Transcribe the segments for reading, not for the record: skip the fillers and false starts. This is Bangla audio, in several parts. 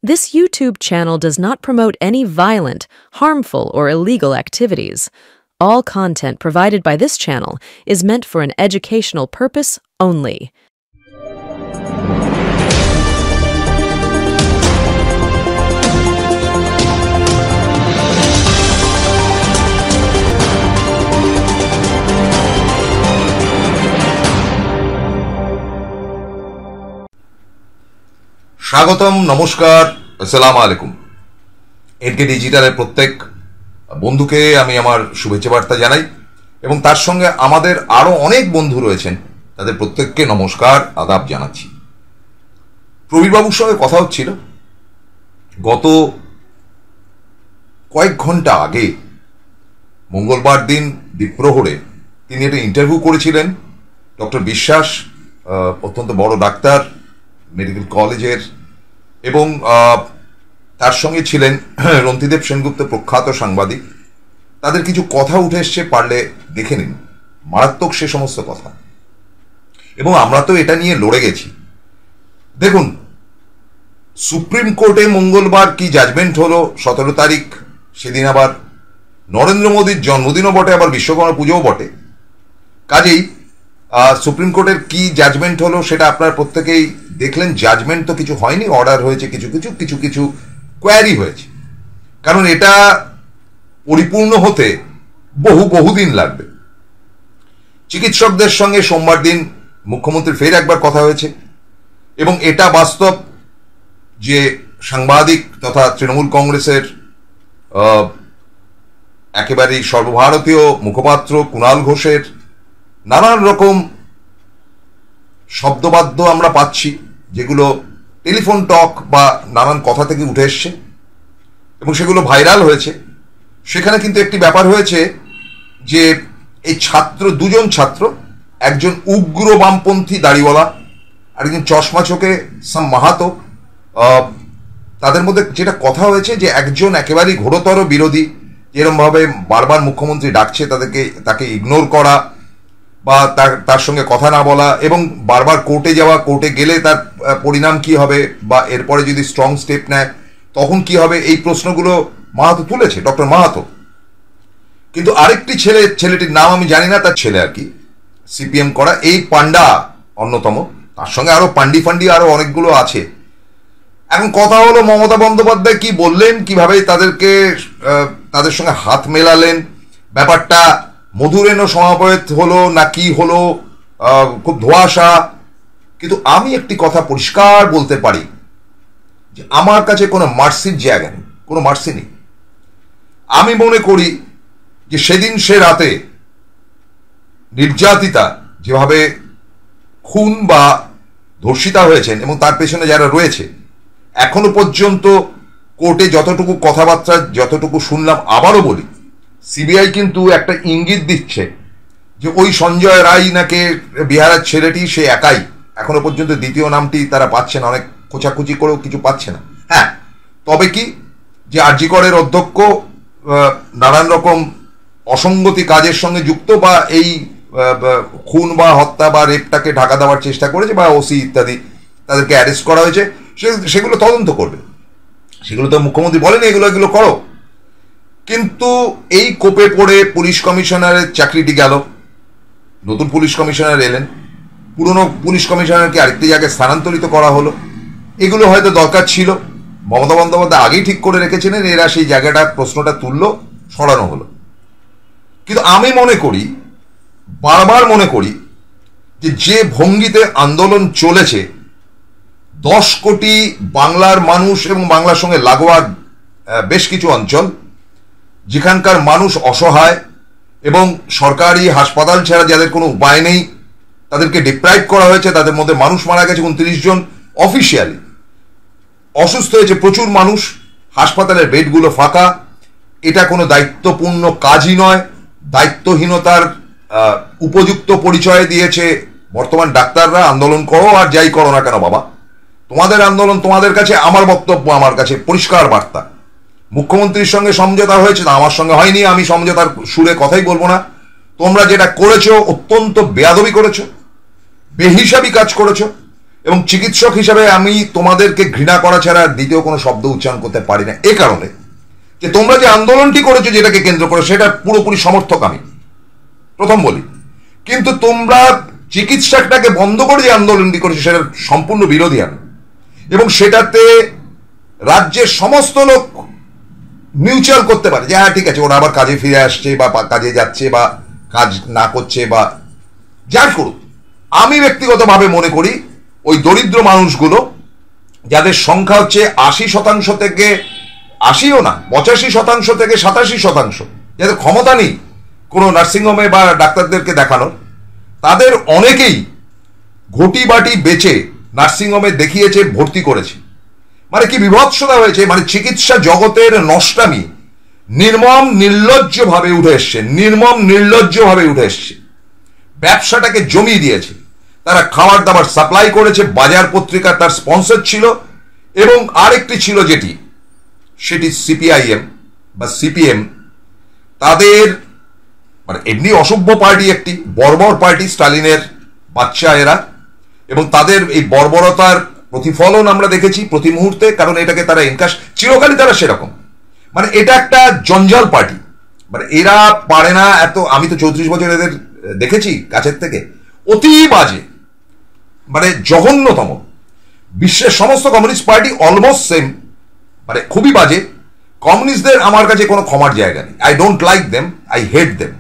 This YouTube channel does not promote any violent, harmful, or illegal activities. All content provided by this channel is meant for an educational purpose only. স্বাগতম, নমস্কার, আসসালামু আলাইকুম। এনকে ডিজিটালের প্রত্যেক বন্ধুকে আমি আমার শুভেচ্ছা বার্তা জানাই এবং তার সঙ্গে আমাদের আরও অনেক বন্ধু রয়েছেন, তাদের প্রত্যেককে নমস্কার, আদাব জানাচ্ছি। প্রবীরবাবুর সঙ্গে কথা হচ্ছিল গত কয়েক ঘন্টা আগে, মঙ্গলবার দিন দ্বীপ্রহরে তিনি একটা ইন্টারভিউ করেছিলেন। ডক্টর বিশ্বাস অত্যন্ত বড় ডাক্তার, মেডিকেল কলেজের, এবং তার সঙ্গে ছিলেন রন্তিদেব সেনগুপ্ত, প্রখ্যাত সাংবাদিক। তাদের কিছু কথা উঠে এসছে, পারলে দেখে নিন, মারাত্মক সে সমস্ত কথা। এবং আমরা তো এটা নিয়ে লড়ে গেছি। দেখুন, সুপ্রিম কোর্টে মঙ্গলবার কি জাজমেন্ট হলো, 17 তারিখ, সেদিন আবার নরেন্দ্র মোদীর জন্মদিনও বটে, আবার বিশ্বকর্মা পুজোও বটে। কাজেই সুপ্রিম কোর্টের কি জাজমেন্ট হলো সেটা আপনারা প্রত্যেকেই দেখলেন। জাজমেন্ট তো কিছু হয়নি, অর্ডার হয়েছে কিছু কিছু কোয়ারি হয়েছে, কারণ এটা পরিপূর্ণ হতে বহুদিন লাগবে। চিকিৎসকদের সঙ্গে সোমবার দিন মুখ্যমন্ত্রী ফের একবার কথা হয়েছে এবং এটা বাস্তব যে সাংবাদিক তথা তৃণমূল কংগ্রেসের একেবারেই সর্বভারতীয় মুখপাত্র কুণাল ঘোষের নানান রকম শব্দবাদ্য আমরা পাচ্ছি, যেগুলো টেলিফোন টক বা নানান কথা থেকে উঠে এসছে এবং সেগুলো ভাইরাল হয়েছে। সেখানে কিন্তু একটি ব্যাপার হয়েছে যে এই দুজন ছাত্র, একজন উগ্র বামপন্থী দাড়িওয়ালা আর একজন চশমা চোখে সাম মাহাতো, তাদের মধ্যে যেটা কথা হয়েছে যে একজন একেবারেই ঘোরতর বিরোধী, যেরকমভাবে বারবার মুখ্যমন্ত্রী ডাকছে তাকে ইগনোর করা বা তার সঙ্গে কথা না বলা, এবং বারবার কোর্টে যাওয়া, কোর্টে গেলে তার পরিণাম কি হবে বা এরপরে যদি স্ট্রং স্টেপ নেয় তখন কি হবে, এই প্রশ্নগুলো মাহাতো তুলেছে, ডক্টর মাহাতো। কিন্তু আরেকটি ছেলেটির নাম আমি জানি না, তার ছেলে আর কি, সিপিএম করা, এই পান্ডা অন্যতম, তার সঙ্গে আরো পান্ডি ফান্ডি আরো অনেকগুলো আছে। এখন কথা হলো মমতা বন্দ্যোপাধ্যায় কি বললেন, কিভাবে তাদের সঙ্গে হাত মেলালেন, ব্যাপারটা মধুরেণ সমাবেত হলো না কি হলো, খুব ধোঁয়াশা। কিন্তু আমি একটি কথা পরিষ্কার বলতে পারি যে আমার কাছে কোনো মার্সির জায়গা নেই, কোনো মার্সি নেই। আমি মনে করি যে সেদিন সে রাতে নির্যাতিতা যেভাবে খুন বা ধর্ষিতা হয়েছেন এবং তার পেছনে যারা রয়েছে, এখনো পর্যন্ত কোর্টে যতটুকু কথাবার্তা যতটুকু শুনলাম, আবারও বলি, সিবিআই কিন্তু একটা ইঙ্গিত দিচ্ছে যে ওই সঞ্জয় রায় নাকি বিহারের ছেলেটি, সে একাই, এখনো পর্যন্ত দ্বিতীয় নামটি তারা পাচ্ছে না, অনেক খোঁচাখুচি করেও কিছু পাচ্ছে না। হ্যাঁ, তবে কি যে আরজি করের অধ্যক্ষ নানান রকম অসঙ্গতি কাজের সঙ্গে যুক্ত বা এই খুন বা হত্যা বা রেপটাকে ঢাকা দেওয়ার চেষ্টা করেছে বা ওসি ইত্যাদি, তাদেরকে অ্যারেস্ট করা হয়েছে, সেগুলো তদন্ত করবে। সেগুলো তো মুখ্যমন্ত্রী বলেনি এগুলো করো। কিন্তু এই কোপে পড়ে পুলিশ কমিশনারের চাকরিটি গেল, নতুন পুলিশ কমিশনার এলেন, পুরনো পুলিশ কমিশনারকে আরেকটি জায়গায় স্থানান্তরিত করা হলো। এগুলো হয়তো দরকার ছিল, মমতা বন্দ্যোপাধ্যায় আগেই ঠিক করে রেখেছিলেন, এরা সেই জায়গাটা প্রশ্নটা তুললো, সরানো হলো। কিন্তু আমি বারবার মনে করি যে ভঙ্গিতে আন্দোলন চলেছে, 10 কোটি বাংলার মানুষ এবং বাংলার সঙ্গে লাগোয়া বেশ কিছু অঞ্চল, যেখানকার মানুষ অসহায় এবং সরকারি হাসপাতাল ছাড়া যাদের কোনো উপায় নেই, তাদেরকে ডিপ্রাইভ করা হয়েছে, তাদের মধ্যে মানুষ মারা গেছে 29 জন, অফিসিয়ালি অসুস্থ হয়েছে প্রচুর মানুষ, হাসপাতালের বেডগুলো ফাঁকা। এটা কোনো দায়িত্বপূর্ণ কাজই নয়, দায়িত্বহীনতার উপযুক্ত পরিচয় দিয়েছে বর্তমান ডাক্তাররা। আন্দোলন করো আর যাই করো না কেন বাবা, তোমাদের আন্দোলন তোমাদের কাছে, আমার বক্তব্য আমার কাছে পরিষ্কার বার্তা। মুখ্যমন্ত্রীর সঙ্গে সমঝোতা হয়েছে না, আমার সঙ্গে হয়নি, আমি সমঝোতার সুরে কথাই বলবো না। তোমরা যেটা করেছো অত্যন্ত বেয়াদবি করেছো, বেহিসাবি কাজ করেছো, এবং চিকিৎসক হিসাবে আমি তোমাদেরকে ঘৃণা করা ছাড়া দ্বিতীয় কোনো শব্দ উচ্চারণ করতে পারি না, এ কারণে যে তোমরা যে আন্দোলনটি করেছো যেটাকে কেন্দ্র করে সেটা পুরোপুরি সমর্থক আমি, প্রথম বলি। কিন্তু তোমরা চিকিৎসাটাকে বন্ধ করে যে আন্দোলনটি করেছো সেটার সম্পূর্ণ বিরোধী আমি, এবং সেটাতে রাজ্যের সমস্ত লোক মিউচুয়াল করতে পারে যে হ্যাঁ ঠিক আছে ওরা আবার কাজে ফিরে আসছে বা কাজে যাচ্ছে বা কাজ না করছে বা যাই করুক। আমি ব্যক্তিগতভাবে মনে করি ওই দরিদ্র মানুষগুলো যাদের সংখ্যা হচ্ছে 80% থেকে 80ও না 85% থেকে 87%, যাদের ক্ষমতা নেই কোনো নার্সিংহোমে বা ডাক্তারদেরকে দেখানোর, তাদের অনেকেই ঘটি বাটি বেচে নার্সিংহোমে দেখিয়েছে, ভর্তি করেছে। মানে কি বিভৎসতা হয়েছে, মানে চিকিৎসা জগতের নষ্টামি নির্মম নির্লজ্জভাবে উঠে এসছে, নির্মম নির্লজ্জভাবে উঠে এসছে। ব্যবসাটাকে জমিয়ে দিয়েছে, তারা খাবার দাবার সাপ্লাই করেছে, বাজার পত্রিকা তার স্পন্সর ছিল, এবং আরেকটি ছিল সেটি সিপিআইএম বা সিপিএম, তাদের মানে এমনি অসভ্য পার্টি, একটি বর্বর পার্টি, স্টালিনের বাচ্চা এরা, এবং তাদের এই বর্বরতার প্রতিফলন আমরা দেখেছি প্রতি মুহূর্তে, কারণ এটাকে তারা এনকাশ চিরকালই তারা সেরকম, মানে এটা একটা জঞ্জাল পার্টি, মানে এরা পারে না এত। আমি তো 34 বছর এদের দেখেছি কাছের থেকে, অতি বাজে, মানে জঘন্যতম। বিশ্বের সমস্ত কমিউনিস্ট পার্টি অলমোস্ট সেম, মানে খুবই বাজে। কমিউনিস্টদের আমার কাছে কোনো ক্ষমার জায়গা নেই, I don't like them, I hate them.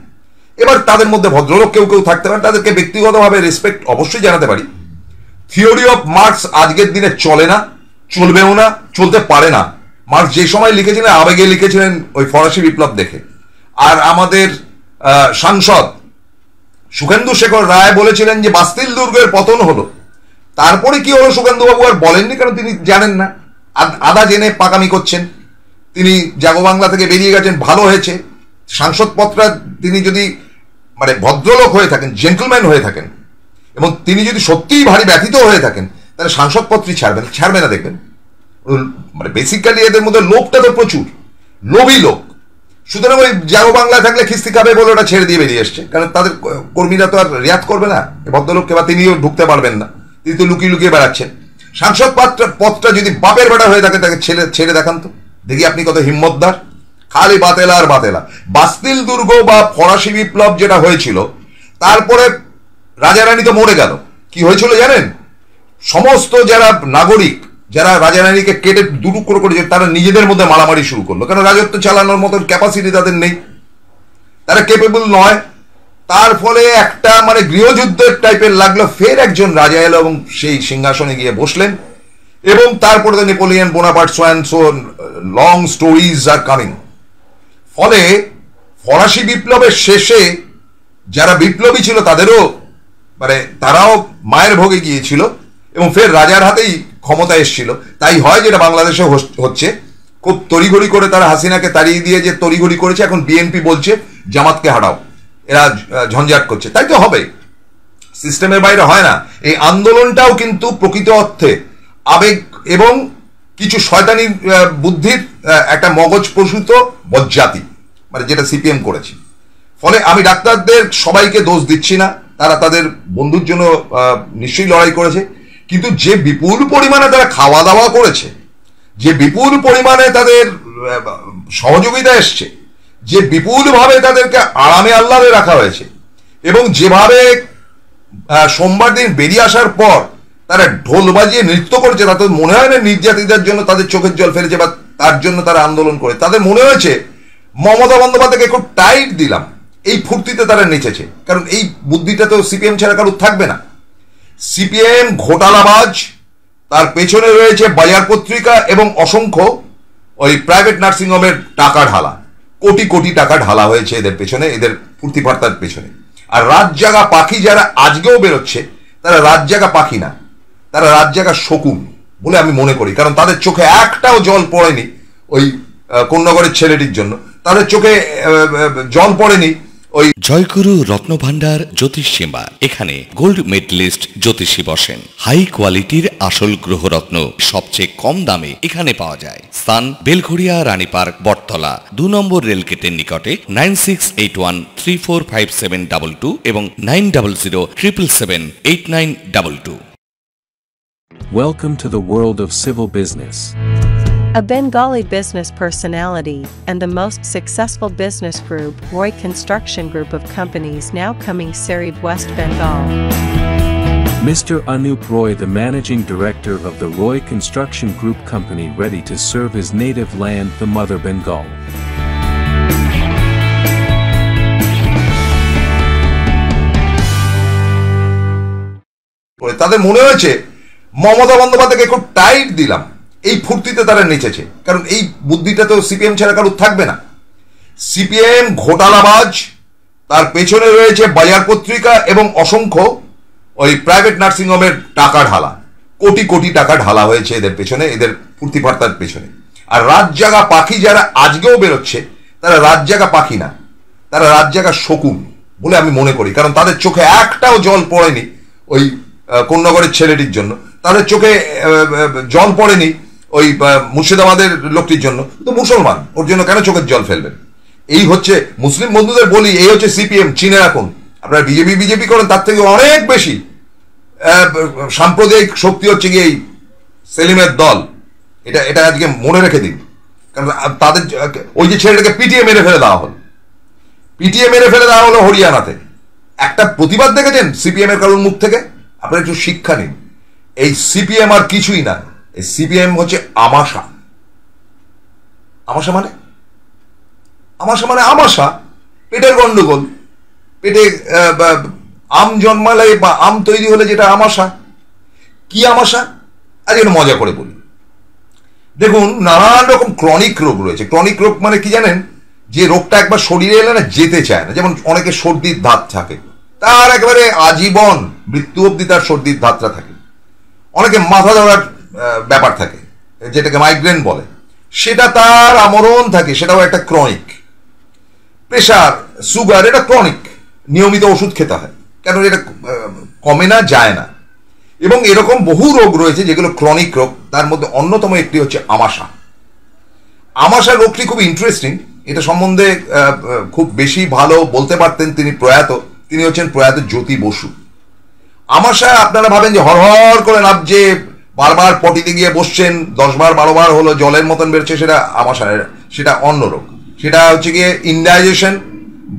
এবার তাদের মধ্যে ভদ্রলোক কেউ কেউ থাকতে পারে, তাদেরকে ব্যক্তিগতভাবে রেসপেক্ট অবশ্যই জানাতে পারি। থিওরি অফ মার্কস আজকের দিনে চলে না, চলবেও না, চলতে পারে না। মার্কস যে সময় লিখেছিলেন আবেগে লিখেছিলেন ওই ফরাসি বিপ্লব দেখে। আর আমাদের সাংসদ সুখেন্দু শেখর রায় বলেছিলেন যে বাস্তিল দুর্গের পতন হলো, তারপরে কি হলো সুখেন্দু বাবু আর বলেননি, কারণ তিনি জানেন না, আদা জেনে পাকামি করছেন। তিনি জাগো বাংলা থেকে বেরিয়ে গেছেন, ভালো হয়েছে। সাংসদ পদটা তিনি যদি মানে ভদ্রলোক হয়ে থাকেন, জেন্টলম্যান হয়ে থাকেন, এবং তিনি যদি সত্যিই ভারী ব্যথিত হয়ে থাকেন, তাহলে সাংসদ পদটি ছাড়বে না দেখবেন। মানে বেসিক্যালি এদের মধ্যে লোভটা তো প্রচুর, লোভী লোক। সুতরাং ওই জাগো বাংলায় থাকলে খিস্তি খাবে বলে ওটা ছেড়ে দিয়ে বেরিয়ে এসছে, কারণ তাদের কর্মীরা তো আর রিয়াত করবে না ভদ্রলোককে, বা তিনিও ঢুকতে পারবেন না, তিনি তো লুকিয়ে লুকিয়ে বেড়াচ্ছেন। সাংসদ পদটা যদি বাপের বেটা হয়ে থাকে তাকে ছেড়ে দেখান তো দেখি আপনি কত হিম্মতদার। খালি বাতেলা আর বাতেলা। বাস্তিল দুর্গ বা ফরাসি বিপ্লব যেটা হয়েছিল, তারপরে রাজারানী তো মরে গেল, কি হয়েছিল জানেন? সমস্ত যারা নাগরিক, যারা রাজারানীকে কেটে দুটুকরো করেছে, তারা নিজেদের মধ্যে মারামারি শুরু করলো, কারণ রাজত্ব চালানোর মতো ক্যাপাসিটি তাদের নেই, তারা কেপেবল নয়। তার ফলে একটা মানে গৃহযুদ্ধের টাইপের লাগলো। ফের একজন রাজা এলো এবং সেই সিংহাসনে গিয়ে বসলেন, এবং তারপরে তো Napoleon Bonaparte, so and so, long stories are coming. ফলে ফরাসি বিপ্লবের শেষে যারা বিপ্লবী ছিল তাদেরও মানে তারাও মায়ের ভোগে গিয়েছিল, এবং ফের রাজার হাতেই ক্ষমতা এসেছিল। তাই হয় যেটা বাংলাদেশে হচ্ছে, খুব তড়িঘড়ি করে তারা হাসিনাকে তাড়িয়ে দিয়ে যে তড়িঘড়ি করেছে, এখন বিএনপি বলছে জামাতকে হারাও, এরা ঝঞ্ঝাট করছে। তাই তো হবে, সিস্টেমের বাইরে হয় না। এই আন্দোলনটাও কিন্তু প্রকৃত অর্থে আবেগ এবং কিছু শয়তানি বুদ্ধির একটা মগজ প্রসূত বজ্জাতি, মানে যেটা সিপিএম করেছে। ফলে আমি ডাক্তারদের সবাইকে দোষ দিচ্ছি না, তারা তাদের বন্ধুর জন্য নিশ্চয়ই লড়াই করেছে, কিন্তু যে বিপুল পরিমাণে তারা খাওয়া দাওয়া করেছে, যে বিপুল পরিমাণে তাদের সহযোগিতা এসছে, যে বিপুলভাবে তাদেরকে আরামে আহ্লাদে রাখা হয়েছে, এবং যেভাবে সোমবার দিন বেরিয়ে আসার পর তারা ঢোল বাজিয়ে নৃত্য করেছে, তাদের মনে হয় না নির্যাতিতার জন্য তাদের চোখের জল ফেলেছে বা তার জন্য তারা আন্দোলন করে। তাদের মনে হয়েছে মমতা বন্দ্যোপাধ্যায়কে খুব টাইট দিলাম, এই ফুর্তিতে তারা নেচেছে। কারণ এই বুদ্ধিটা তো সিপিএম ছাড়া কারোর থাকবে না। সিপিএম ঘোটালাবাজ, তার পেছনে রয়েছে বাজার পত্রিকা এবং অসংখ্য ওই প্রাইভেট নার্সিংহোমের টাকা ঢালা, কোটি কোটি টাকা ঢালা হয়েছে এদের পেছনে, এদের ফুর্তি ফার্তার পেছনে। আর রাত জাগা পাখি যারা আজকেও বেরোচ্ছে, তারা রাত জাগা পাখি না, তারা রাত জাগা শকুন বলে আমি মনে করি। কারণ তাদের চোখে একটাও জল পড়েনি ওই কোন্নগরের ছেলেটির জন্য, তাদের চোখে জল পড়েনি ওই জয়গুরু রত্নভান্ডার জ্যোতিষ সেবা। এখানে গোল্ড মেডেলিস্ট জ্যোতিষী বসেন। হাই কোয়ালিটির আসল গ্রহরত্ন সবচেয়ে কম দামে এখানে পাওয়া যায়। স্থান বেলঘড়িয়া, রানী পার্ক, বটতলা, 2 নম্বর রেলগেটের নিকটে। 9681345722 এবং 9007778922। Welcome to the world of civil business. A Bengali business personality and the most successful business group, Roy Construction Group of companies, now coming Sarib, West Bengal. Mr. Anup Roy, the managing director of the Roy Construction Group company, ready to serve his native land, the mother Bengal. তাদের মনে হয়েছে মমতা বন্দ্যোপাধ্যায়কে খুব টাইট দিলাম, এই ফুর্তিতে তারা নেচেছে। কারণ এই বুদ্ধিটা তো সিপিএম ছাড়া কারোর থাকবে না। সিপিএম ঘোটালাবাজ, তার পেছনে রয়েছে বাজার পত্রিকা এবং অসংখ্য ওই প্রাইভেট নার্সিংহোমের টাকা ঢালা, কোটি কোটি টাকা ঢালা হয়েছে এদের পেছনে, এদের ফুর্তি ফার্তার পেছনে। আর রাত জাগা পাখি যারা আজকেও বেরোচ্ছে, তারা রাত জাগা পাখি না, তারা রাত জাগা শকুন বলে আমি মনে করি। কারণ তাদের চোখে একটাও জল পড়েনি ওই কোন্নগরের ছেলেটির জন্য, তাদের চোখে জল পড়েনি ওই মুর্শিদাবাদের লোকটির জন্য। তো মুসলমান, ওর জন্য কেন চোখের জল ফেলবেন? এই হচ্ছে মুসলিম বন্ধুদের বলি, এই হচ্ছে সিপিএম, চিনে রাখুন। আপনারা বিজেপি করেন, তার থেকে অনেক বেশি সাম্প্রদায়িক শক্তি হচ্ছে গিয়ে এই সেলিমের দল। এটা আজকে মনে রেখে দিন। কারণ তাদের ওই যে ছেলেটাকে পিটিয়ে মেরে ফেলে দেওয়া হলো হরিয়ানাতে। একটা প্রতিবাদ দেখেছেন সিপিএম এর কারোর মুখ থেকে? আপনারা একটু শিক্ষা নিন। এই সিপিএম আর কিছুই না, এই সিপিএম হচ্ছে আমাশা। আমাশা মানে আমাশা, পেটের গন্ডগোল। পেটে আম জন্মালে বা আম তৈরি হলে যেটা আমাশা। কি আমাশা? আজ একটু মজা করে বলি। দেখুন, নানান রকম ক্রনিক রোগ রয়েছে। ক্রনিক রোগ মানে কি জানেন? যে রোগটা একবার শরীরে এলে না যেতে চায় না। যেমন অনেকে সর্দির ধাত থাকে, তার একেবারে আজীবন মৃত্যু অবধি তার সর্দির ধাতটা থাকে। অনেকে মাথা ধরার ব্যাপার থাকে, যেটাকে মাইগ্রেন বলে, সেটা তার আমরণ থাকে, সেটাও একটা ক্রনিক। প্রেশার, সুগার, এটা ক্রনিক, নিয়মিত ওষুধ খেতে হয়, কেন এটা কমে না, যায় না। এবং এরকম বহু রোগ রয়েছে যেগুলো ক্রনিক রোগ। তার মধ্যে অন্যতম একটি হচ্ছে আমাশা। আমাশা রোগটি খুব ইন্টারেস্টিং। এটা সম্বন্ধে খুব বেশি ভালো বলতে পারতেন তিনি প্রয়াত, তিনি হচ্ছেন প্রয়াত জ্যোতি বসু। আমাশা আপনারা ভাবেন যে হরহর করে নাবছে, বারবার পটিতে গিয়ে বসছেন, 10 বার 12 বার হলো জলের মতন বেরোচ্ছে, সেটা আমাশা। সেটা অন্য রোগ। সেটা হচ্ছে গিয়ে ইনডাইজেশন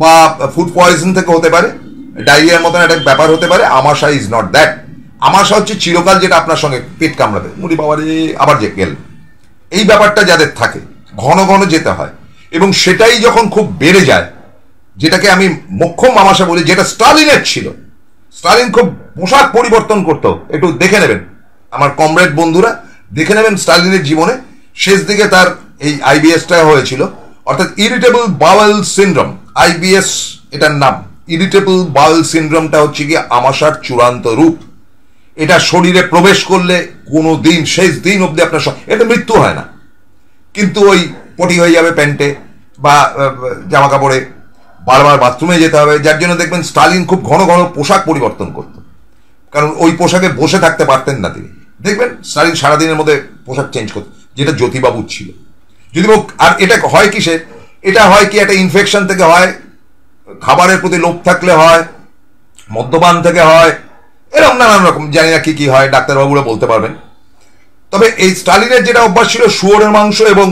বা ফুড পয়জন থেকে হতে পারে, ডায়রিয়ার মতন একটা ব্যাপার হতে পারে। আমাশা ইজ নট দ্যাট। আমাশা হচ্ছে চিরকাল যেটা আপনার সঙ্গে পেট কামড়াবে, মুড়ি বাবা রে আবার যে গেল, এই ব্যাপারটা যাদের থাকে, ঘন ঘন যেতে হয়। এবং সেটাই যখন খুব বেড়ে যায়, যেটাকে আমি মোক্ষম আমাশা বলি, যেটা স্টালিনের ছিল। স্টালিন খুব পোশাক পরিবর্তন করতো, একটু দেখে নেবেন আমার কমরেড বন্ধুরা, দেখে নেবেন স্টালিনের জীবনে শেষ দিকে তার এই আইবিএসটা হয়েছিল, অর্থাৎ ইরিটেবল বাওয়েল সিনড্রোম। আইবিএস এটার নাম। ইরিটেবল বাওয়েল সিনড্রোমটা হচ্ছে কি আমাশার চূড়ান্ত রূপ। এটা শরীরে প্রবেশ করলে কোনো দিন, শেষ দিন অবধি আপনার এটা মৃত্যু হয় না, কিন্তু ওই পটি হয়ে যাবে প্যান্টে বা জামা কাপড়ে, বারবার বাথরুমে যেতে হবে। যার জন্য দেখবেন স্টালিন খুব ঘন ঘন পোশাক পরিবর্তন করতো, কারণ ওই পোশাকে বসে থাকতে পারতেন না তিনি। দেখবেন স্টালিন সারাদিনের মধ্যে পোশাক চেঞ্জ করতো, যেটা জ্যোতিবাবুর ছিল। জ্যোতিবাবু, আর এটা হয় কিসের? এটা হয় কি একটা ইনফেকশন থেকে হয়, খাবারের প্রতি লোভ থাকলে হয়, মদ্যপান থেকে হয়, এরকম নানান রকম, জানি না কি কি হয়, ডাক্তারবাবুরা বলতে পারবেন। তবে এই স্টালিনের যেটা অভ্যাস ছিল, শুয়োরের মাংস এবং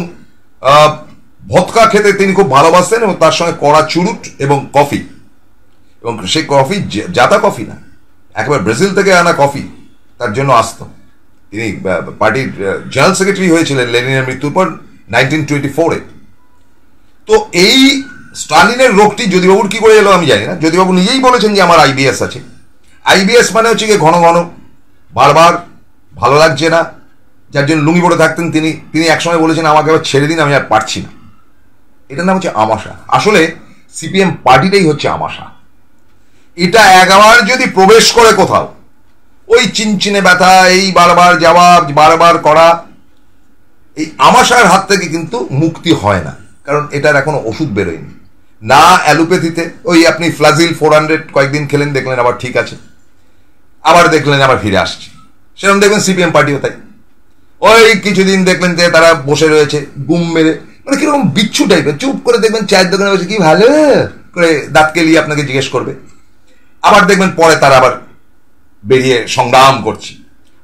ভদকা খেতে তিনি খুব ভালোবাসতেন, এবং তার সঙ্গে কড়া চুরুট এবং কফি। এবং সেই কফি জাতা কফি না, একেবারে ব্রাজিল থেকে আনা কফি তার জন্য আসত। তিনি পার্টির জেনারেল সেক্রেটারি হয়েছিলেন লেনিনের মৃত্যুর পর 1924-এ। তো এই স্টালিনের রোগটি জ্যোতিবাবুর কি করে এলো আমি জানি না। জ্যোতিবাবু নিজেই বলেছেন যে আমার আইবিএস আছে। আইবিএস মানে হচ্ছে গিয়ে ঘন ঘন, বারবার, ভালো লাগছে না, যার জন্য লুঙ্গি পরে থাকতেন তিনি। তিনি একসময় বলেছেন আমাকে আবার ছেড়ে দিন, আমি আর পারছি না। এটার নাম হচ্ছে আমাশা। আসলে সিপিএম পার্টিটাই হচ্ছে আমাশা। এটা একবার যদি প্রবেশ করে কোথাও, ওই চিনচিনে ব্যথা, এই বারবার যাওয়া, বারবার করা, এই আমাশার হাত থেকে কিন্তু মুক্তি হয় না, কারণ এটার এখনো ওষুধ বেরোয়নি না। অ্যালোপ্যাথিতে ওই আপনি ফ্লাজিল 400 কয়েকদিন খেলেন, দেখলেন আবার ঠিক আছে, আবার দেখলেন আবার ফিরে আসছে। সেরকম দেখবেন সিপিএম পার্টিও তাই। ওই কিছুদিন দেখলেন যে তারা বসে রয়েছে গুম মেরে, মানে কিরকম বিচ্ছু টাইপের, চুপ করে দেখবেন চায়ের দোকানে বসে কি ভালো করে দাঁত কেলিয়ে আপনাকে জিজ্ঞেস করবে। আবার দেখবেন পরে তারা আবার বেরিয়ে সংগ্রাম করছে।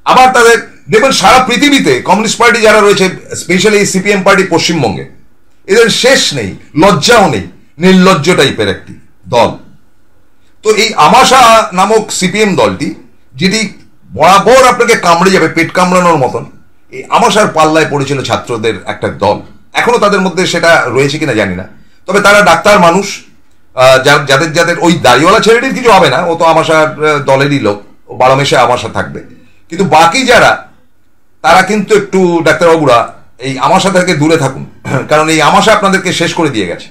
আবার তাদের দেখবেন সারা পৃথিবীতে কমিউনিস্ট পার্টি যারা রয়েছে, স্পেশালি সিপিএম পার্টি পশ্চিমবঙ্গে, এদের শেষ নেই, লজ্জাও নেই, নির্লজ্জ টাইপের একটি দল। তো এই আমাশা নামক সিপিএম দলটি, যেটি বরাবর আপনাকে কামড়ে যাবে, পেট কামড়ানোর মতন, এই আমাশার পাল্লায় পড়েছিল ছাত্রদের একটা দল। এখনো তাদের মধ্যে সেটা রয়েছে কিনা জানি না, তবে তারা ডাক্তার মানুষ, যাদের যাদের ওই দাড়িওয়ালা ছেলেটির কিছু হবে না, ও তো আমাশার দলেরই লোক, ও বারমেশে আমাশা থাকবে। কিন্তু বাকি যারা, তারা কিন্তু একটু ডাক্তারবাবুরা এই আমাশা থেকে দূরে থাকুন, কারণ এই আমাশা আপনাদেরকে শেষ করে দিয়ে গেছে।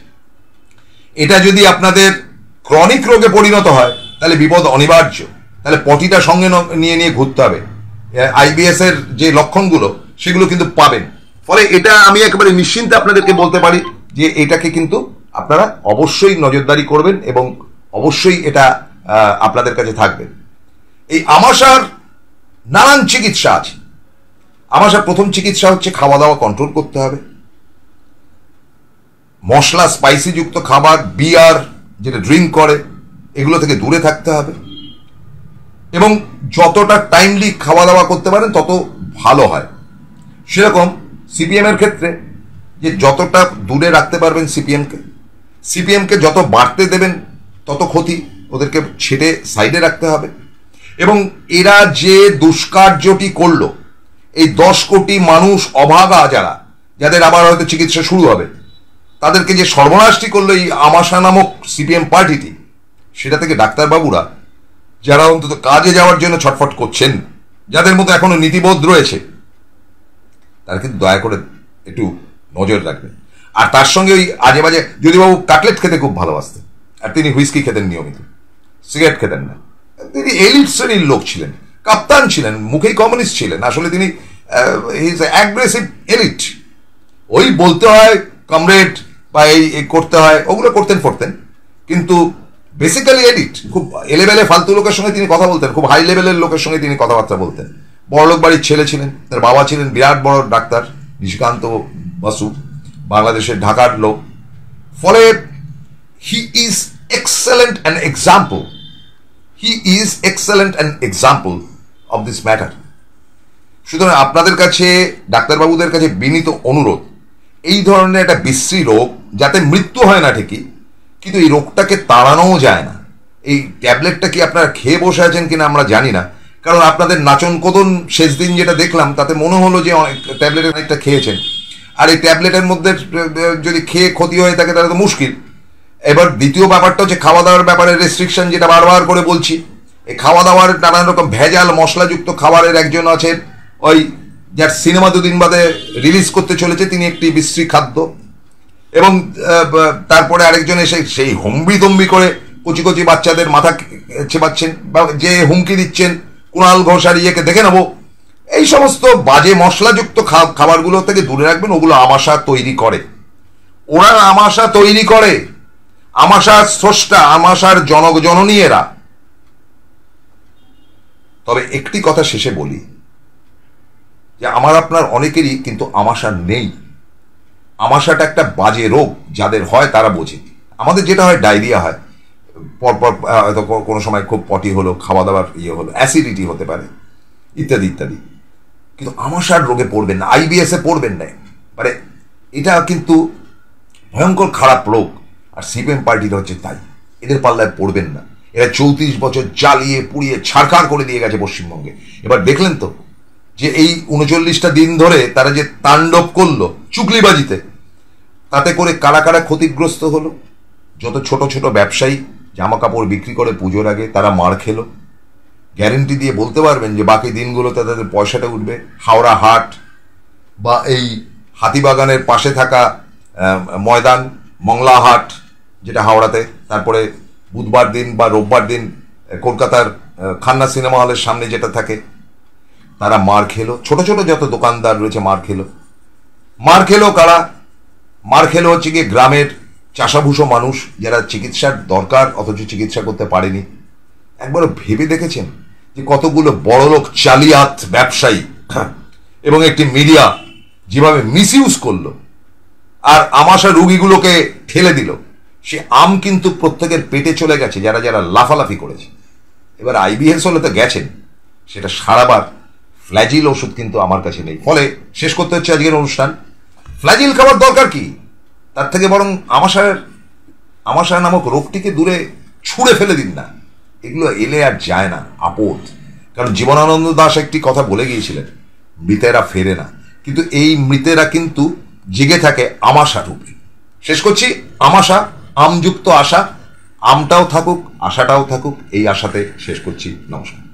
এটা যদি আপনাদের ক্রনিক রোগে পরিণত হয় তাহলে বিপদ অনিবার্য, তাহলে পটিটা সঙ্গে নিয়ে নিয়ে ঘুরতে হবে। আইবিএস এর যে লক্ষণগুলো সেগুলো কিন্তু পাবেন। ফলে এটা আমি একেবারে নিশ্চিন্তে আপনাদেরকে বলতে পারি যে এটাকে কিন্তু আপনারা অবশ্যই নজরদারি করবেন এবং অবশ্যই এটা আপনাদের কাছে থাকবে। এই আমাশার নানান চিকিৎসা আছে। আমাশার প্রথম চিকিৎসা হচ্ছে খাওয়া দাওয়া কন্ট্রোল করতে হবে, মশলা স্পাইসি যুক্ত খাবার, বিয়ার যেটা ড্রিঙ্ক করে, এগুলো থেকে দূরে থাকতে হবে এবং যতটা টাইমলি খাওয়া দাওয়া করতে পারেন তত ভালো হয়। সেরকম সিপিএম এর ক্ষেত্রে যে যতটা দূরে রাখতে পারবেন সিপিএমকে যত বাড়তে দেবেন তত ক্ষতি, ওদেরকে ছেড়ে সাইডে রাখতে হবে। এবং এরা যে দুষ্কার্যটি করলো, এই 10 কোটি মানুষ অভাগা যাদের আবার হয়তো চিকিৎসা শুরু হবে, তাদেরকে যে সর্বনাশটি করলো এই আমাশা নামক সিপিএম পার্টিটি, সেটা থেকে ডাক্তারবাবুরা যারা অন্তত কাজে যাওয়ার জন্য ছটফট করছেন, যাদের মধ্যে এখনো নীতিবোধ রয়েছে, তারা কিন্তু দয়া করে একটু নজর রাখবেন। আর তার সঙ্গে ওই আজে বাজে, যদিবাবু কাটলেট খেতে খুব ভালোবাসতেন, আর তিনি হুইস্কি খেতেন নিয়মিত, সিগারেট খেতেন না। তিনি এলিট শ্রেণীর লোক ছিলেন, কাপ্তান ছিলেন, মুখেই কমিউনিস্ট ছিলেন। আসলে তিনি ইজ অ্যাগ্রেসিভ এলিট। ওই বলতে হয় কমরেড বা এই করতে হয়, ওগুলো করতেন ফরতেন, কিন্তু বেসিক্যালি এলিট। খুব এলেবেলে ফালতু লোকের সঙ্গে তিনি কথা বলতেন, খুব হাই লেভেলের লোকের সঙ্গে তিনি কথাবার্তা বলতেন। বড়লোক বাড়ির ছেলে ছিলেন, তার বাবা ছিলেন বিরাট বড় ডাক্তার নিশিকান্ত বাসু, বাংলাদেশের ঢাকার লোক। ফলে he is excellent an example, he is excellent an example of this matter. সুতরাং আপনাদের কাছে, ডাক্তারবাবুদের কাছে বিনীত অনুরোধ, এই ধরনের একটা বিশ্রী রোগ, যাতে মৃত্যু হয় না ঠিকই, কিন্তু এই রোগটাকে তাড়ানোও যায় না। এই ট্যাবলেটটা কি আপনারা খেয়ে বসে আছেন কিনা আমরা জানি না, কারণ আপনাদের নাচন কোদন শেষ দিন যেটা দেখলাম তাতে মনে হলো যে ট্যাবলেট অনেকটা খেয়েছেন। আর এই ট্যাবলেটের মধ্যে যদি খেয়ে ক্ষতি হয়ে থাকে তাহলে তো মুশকিল। এবার দ্বিতীয় ব্যাপারটা হচ্ছে খাওয়া দাওয়ার ব্যাপারে রেস্ট্রিকশন, যেটা বারবার করে বলছি। এই খাওয়া দাওয়ার নানান রকম ভেজাল মশলাযুক্ত খাবারের একজন আছেন, ওই যার সিনেমা 2 দিন বাদে রিলিজ করতে চলেছে, তিনি একটি বিশ্রী খাদ্য। এবং তারপরে আরেকজন এসে সেই হম্বি তম্বি করে কচি কচি বাচ্চাদের মাথা চেপাচ্ছেন, বা যে হুমকি দিচ্ছেন কুণাল ঘোষ আর ইয়েকে দেখে নেবো। এই সমস্ত বাজে মশলাযুক্ত খাবারগুলো থেকে দূরে রাখবেন। ওগুলো আমাশা তৈরি করে, ওরা আমাশা তৈরি করে, আমাশার স্রষ্টা, আমাশার জননী এরা। তবে একটি কথা শেষে বলি, যে আমার আপনার অনেকেরই কিন্তু আমাশা নেই। আমাশাটা একটা বাজে রোগ, যাদের হয় তারা বোঝে। আমাদের যেটা হয় ডায়রিয়া হয়, পরপর হয়তো কোনো সময় খুব পটি হলো, খাওয়া দাওয়ার ইয়ে হলো, অ্যাসিডিটি হতে পারে, ইত্যাদি ইত্যাদি। কিন্তু আমাশার রোগে পড়বেন না, আইবিএস এ পড়বেন না। মানে এটা কিন্তু ভয়ঙ্কর খারাপ রোগ। আর সিপিএম পার্টিটা হচ্ছে তাই, এদের পাল্লায় পড়বেন না। এরা 34 বছর জ্বালিয়ে পুড়িয়ে ছাড়খাড় করে দিয়ে গেছে পশ্চিমবঙ্গে। এবার দেখলেন তো যে এই 39টা দিন ধরে তারা যে তাণ্ডব করলো চুগলিবাজিতে, তাতে করে কারা কারা ক্ষতিগ্রস্ত হলো। যত ছোট ছোট ব্যবসায়ী জামা কাপড় বিক্রি করে পুজোর আগে, তারা মার খেলো। গ্যারেন্টি দিয়ে বলতে পারবেন যে বাকি দিনগুলোতে তাদের পয়সাটা উঠবে। হাওড়া হাট বা এই হাতিবাগানের পাশে থাকা ময়দান, মংলা হাট যেটা হাওড়াতে, তারপরে বুধবার দিন বা রোববার দিন কলকাতার খান্না সিনেমা হলের সামনে যেটা থাকে, তারা মার খেলো। ছোট ছোট যত দোকানদার রয়েছে মার খেলো কারা? মার খেলো হচ্ছে গিয়ে গ্রামের চাষাভুষো মানুষ, যারা চিকিৎসার দরকার অথচ চিকিৎসা করতে পারেনি। একবারও ভেবে দেখেছেন যে কতগুলো বড়লোক জালিয়াত ব্যবসায়ী এবং একটি মিডিয়া যেভাবে মিসইউজ করলো আর আমাশা রুগীগুলোকে ঠেলে দিল? সে আম কিন্তু প্রত্যেকের পেটে চলে গেছে, যারা যারা লাফালাফি করেছে। এবার আইবিএস হলে তো গেছেন, সেটা সারাবার ফ্ল্যাজিল ওষুধ কিন্তু আমার কাছে নেই। ফলে শেষ করতে হচ্ছে আজকের অনুষ্ঠান। ফ্ল্যাজিল খাবার দরকার কি? তার থেকে বরং আমাশয় নামক রোগটিকে দূরে ছুঁড়ে ফেলে দিন না। এগুলো এলে আর যায় না, আপদ। কারণ জীবনানন্দ দাশ একটি কথা বলে গিয়েছিলেন, মৃতেরা ফেরে না, কিন্তু এই মৃতেরা কিন্তু জেগে থাকে আমাশা রূপে। শেষ করছি আমাশা, আমযুক্ত আশা। আমটাও থাকুক, আশাটাও থাকুক, এই আশাতে শেষ করছি। নমস্কার।